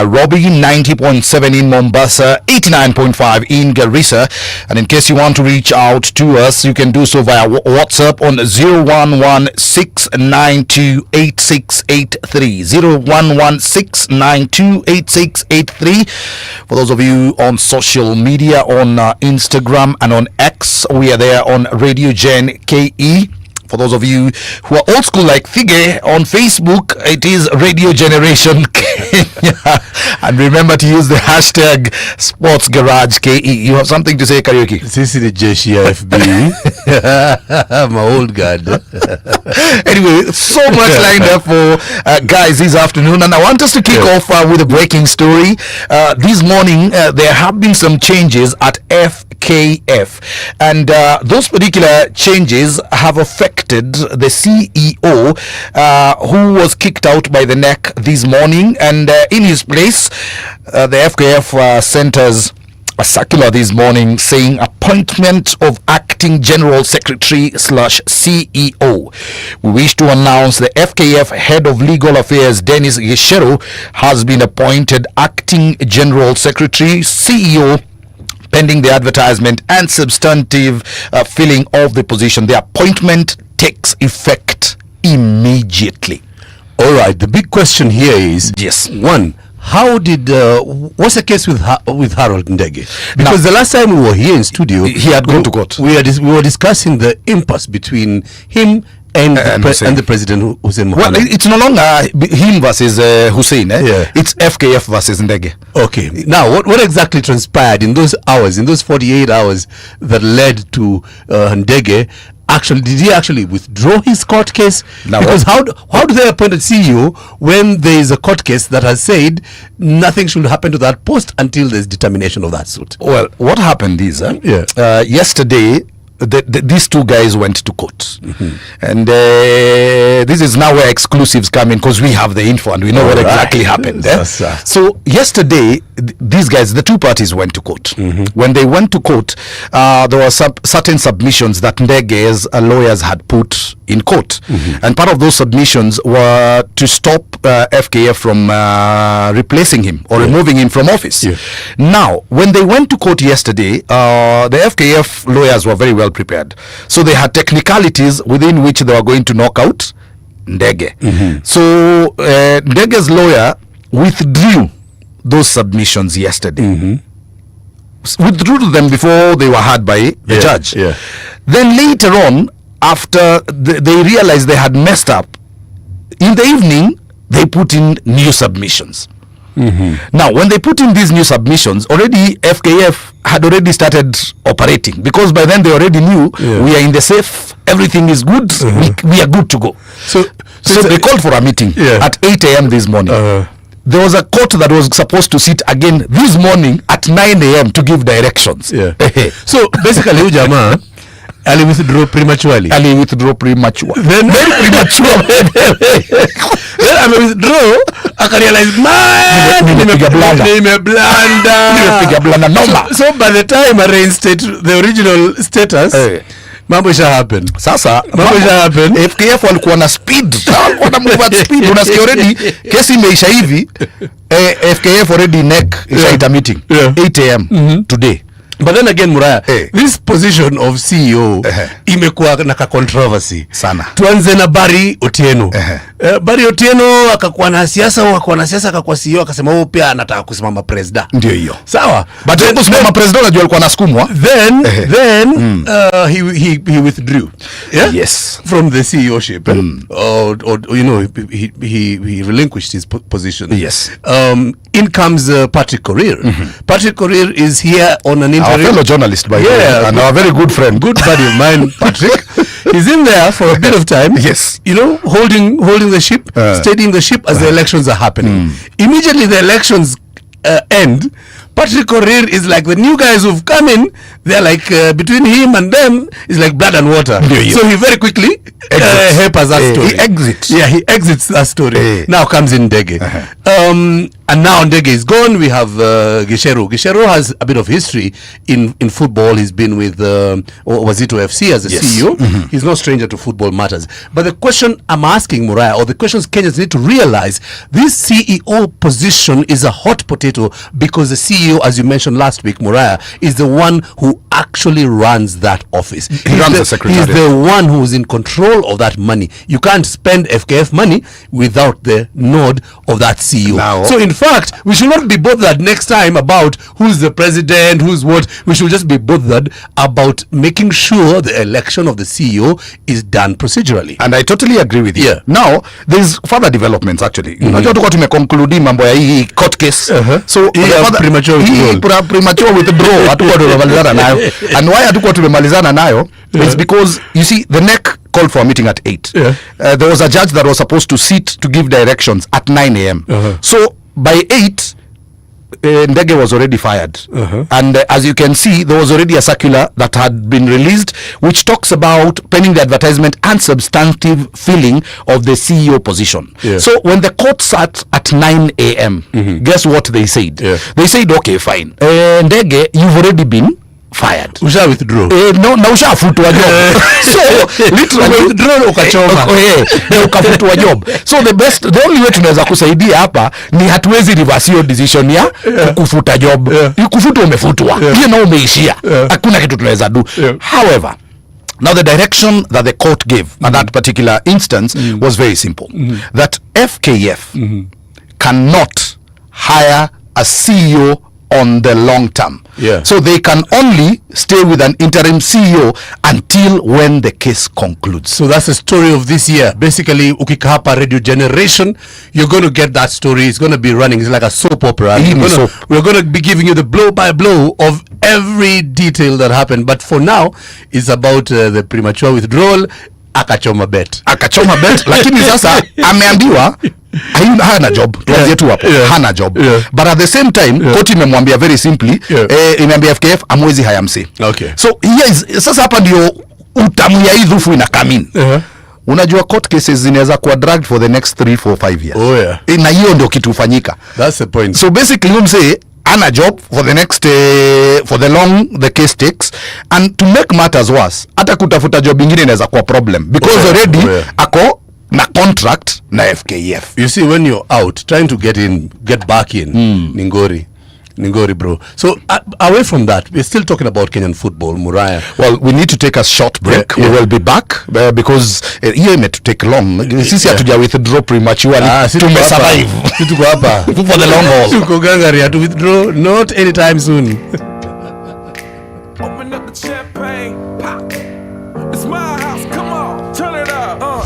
Nairobi, 90.7 in Mombasa, 89.5 in Garissa. And in case you want to reach out to us, you can do so via WhatsApp on 011-692-8683. 011-692-8683. For those of you on social media, on Instagram and on X, we are there on Radio Gen KE. For those of you who are old school like Thige, on Facebook, it is Radio Generation Kenya. And remember to use the hashtag Sports Garage KE. You have something to say, Kariuki? This is the FKFPL. My old guard. Anyway, so much lined up for guys this afternoon. And I want us to kick off with a breaking story. This morning, there have been some changes at FKF. And those particular changes have affected the CEO who was kicked out by the NEC this morning, and in his place the FKF centers a circular this morning saying appointment of acting general secretary / CEO. We wish to announce the FKF head of legal affairs Dennis Gishero has been appointed acting general secretary CEO pending the advertisement and substantive filling of the position. The appointment takes effect immediately. All right. The big question here is, yes, one, how did what's the case with Harold Thige? Because the last time we were here in studio, he had gone to court. We were discussing the impasse between him and the president Hussein Mohammed. Well, it's no longer him versus Hussein. Yeah. It's FKF versus Thige. Okay. Now, what exactly transpired in those hours, in those 48 hours that led to Thige? Actually, did he actually withdraw his court case? Now, because how do they appoint a CEO when there is a court case that has said nothing should happen to that post until there's determination of that suit? Well, what happened is yesterday these two guys went to court, and this is now where exclusives come in, because we have the info and we know what exactly happened. So yesterday these guys, the two parties, went to court. When they went to court, there were certain submissions that Thige's lawyers had put in court, and part of those submissions were to stop FKF from replacing him or removing him from office. Now, when they went to court yesterday, the FKF lawyers were very well prepared, so they had technicalities within which they were going to knock out Thige. So Thige's lawyer withdrew those submissions yesterday. Withdrew them before they were heard by the judge. Then later on, after they realized they had messed up, in the evening they put in new submissions. Now, when they put in these new submissions, already FKF had already started operating, because by then they already knew we are in the safe, everything is good, we are good to go. So they called for a meeting at 8 a.m. this morning. There was a court that was supposed to sit again this morning at 9 a.m. to give directions. So basically, Ujama Ali withdraw prematurely. Then very premature. Then I withdraw. I can realize, so by the time I reinstate the original status, mambo isha happen. Sasa mambo isha happen. FKF walikuwa na speed. Walikuwa move at speed. Unasikia already kesi imeisha hivi. FKF already neck isha meeting 8 a.m. today. But then again, Muraya, this position of CEO imekuwa na controversy sana. Tuanze na Barry Otieno. Barry Otieno akakuwa na siasa, akakuwa CEO, akasema pia anataka kusimama president. Ndio hiyo. Sawa. But then kusimama president unajua alikuwa anasukumwa. Then he withdrew. Yes. From the CEOship. Or you know, he relinquished his position. Yes. In comes Patrick Korir. Patrick Korir is here on an our fellow journalist, by the way, and our very good friend, good buddy of mine, Patrick. He's in there for a bit of time. Yes. You know, holding the ship, steadying the ship as the elections are happening. Immediately the elections end, Patrick Korir is like the new guys who've come in. They're like between him and them is like blood and water. So he very quickly helps us that story. He exits. Yeah, he exits that story. Now comes in Thige. And now Thige is gone. We have Gisheru. Gisheru has a bit of history in football. He's been with Wazito FC as a CEO. He's no stranger to football matters. But the question I'm asking, Muraya, or the questions Kenyans need to realize, this CEO position is a hot potato because the CEO, as you mentioned last week, Muraya, is the one who actually runs that office. He runs the secretariat. He's the one who's in control of that money. You can't spend FKF money without the nod of that CEO. Now, so in fact, we should not be bothered next time about who's the president, who's what. We should just be bothered about making sure the election of the CEO is done procedurally. And I totally agree with you. Yeah. Now, there's further developments actually. Unajua tuko tumeconclude mambo ya hii court case. So premature withdraw hatuko tumemalizana nayo. And why hatuko tumemalizana nayo is because you see the NEC called for a meeting at 8. There was a judge that was supposed to sit to give directions at 9 a.m. So by 8 Thige was already fired. And as you can see, there was already a circular that had been released which talks about penning the advertisement and substantive filling of the CEO position. So when the court sat at 9 a.m., guess what they said? They said, okay, fine, Thige, you've already been fired. Usha withdraw. No, na ushafutwa job. So literally withdraw ukachoma. Ukafutwa job. So the only way tunaweza kusaidia hapa ni hatuwezi reverse your decision ya kufuta job. Kufutwa umefutwa. Hiyo na umeishia. Hakuna kitu tunaweza do. However, now the direction that the court gave at that particular instance was very simple. That FKF cannot hire a CEO on the long term. So they can only stay with an interim CEO until when the case concludes. So that's the story of this year. Basically, ukika hapa Radio Generation, you're going to get that story. It's going to be running. It's like a soap opera. We're going to be giving you the blow by blow of every detail that happened. But for now, it's about the premature withdrawal. Akachoma bet lakini sasa ameambiwa hana job. Tuanzie tu hapo. Hana job. But at the same time, court imemwambia very simply, imeambia FKF amwezi hayamsi. So sasa hapa ndio utamu ya hii dhufu ina come in. Unajua court cases zinaweza kuwa dragged for the next 3, 4, 5 years. Na hiyo ndio kitu ufanyika. That's the point. So basically you say a job for the next for the long the case takes, and to make matters worse, hata kutafuta job ingine inaweza kuwa problem because already ako na contract na FKF. You see, when you're out trying to get back in, Ningori, bro. So away from that, we're still talking about Kenyan football, Muraya. Well, we need to take a short break. We will be back because here may to take long. Sisi hatuja withdraw prematurely. Tume survive. Tuko hapa for the long haul. Tuko gangari to withdraw not anytime soon. Open up the champagne, pop. It's my house. Come on, turn it up.